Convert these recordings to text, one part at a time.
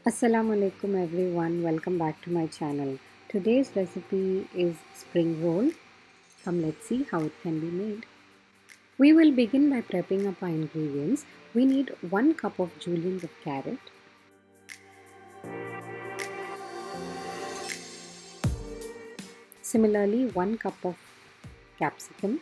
Assalamu alaikum everyone, welcome back to my channel. Today's recipe is spring roll. Come, let's see how it can be made. We will begin by prepping up our ingredients. We need 1 cup of julienne of carrot, similarly 1 cup of capsicum,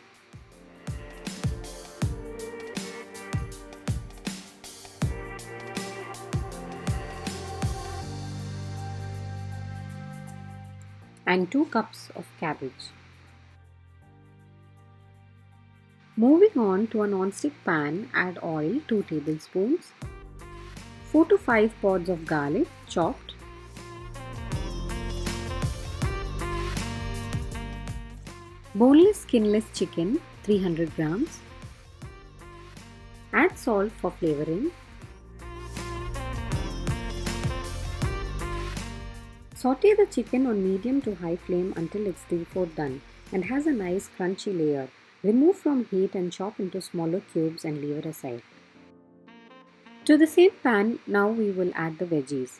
and 2 cups of cabbage. Moving on to a non-stick pan, add oil 2 tablespoons, 4 to 5 pods of garlic chopped, boneless skinless chicken 300 grams, add salt for flavoring, saute the chicken on medium to high flame until it's 3/4 done and has a nice crunchy layer. Remove from heat and chop into smaller cubes and leave it aside. To the same pan, now we will add the veggies.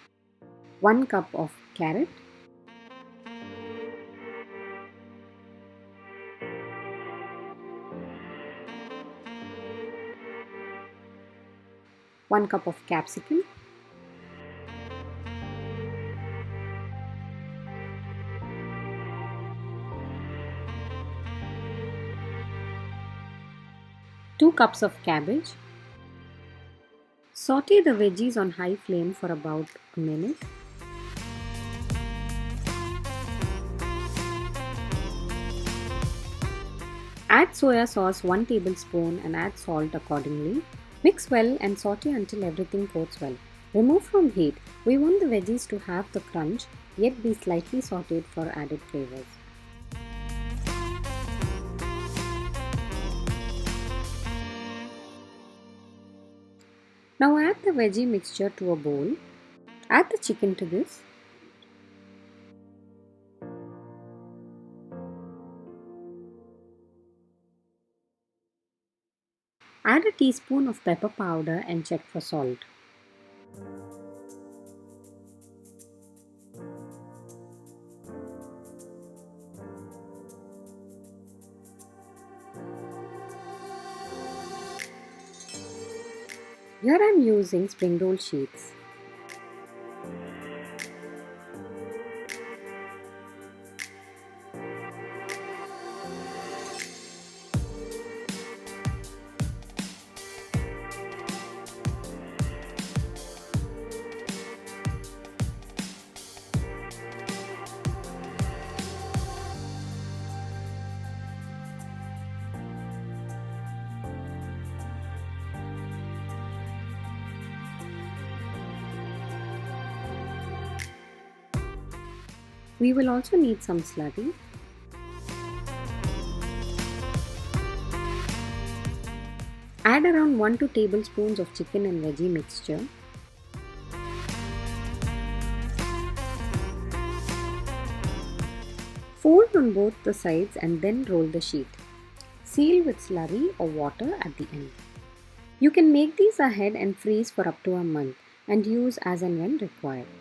1 cup of carrot, 1 cup of capsicum, 2 cups of cabbage. Saute the veggies on high flame for about a minute. Add soya sauce 1 tablespoon and add salt accordingly. Mix well and saute until everything coats well. Remove from heat. We want the veggies to have the crunch yet be slightly sauteed for added flavors. Now add the veggie mixture to a bowl. Add the chicken to this. Add a teaspoon of pepper powder and check for salt. Here I am using spring roll sheets. We will also need some slurry. Add around 1 to 2 tablespoons of chicken and veggie mixture. Fold on both the sides and then roll the sheet. Seal with slurry or water at the end. You can make these ahead and freeze for up to a month and use as and when required.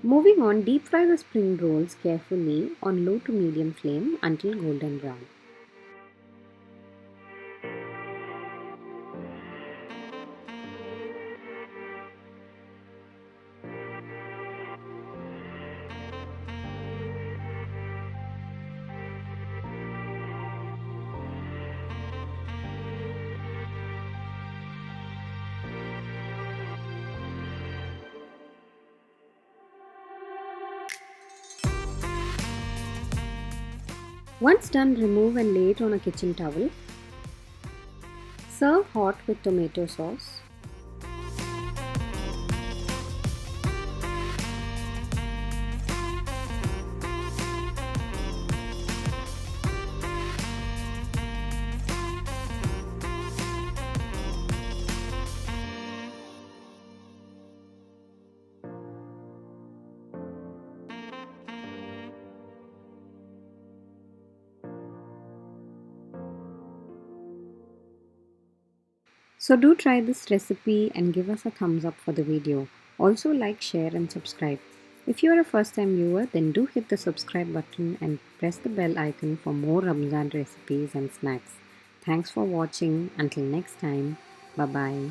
Moving on, deep fry the spring rolls carefully on low to medium flame until golden brown. Once done, remove and lay it on a kitchen towel. Serve hot with tomato sauce. So do try this recipe and give us a thumbs up for the video. Also like, share and subscribe. If you are a first time viewer, then do hit the subscribe button and press the bell icon for more Ramzan recipes and snacks. Thanks for watching. Until next time, bye bye.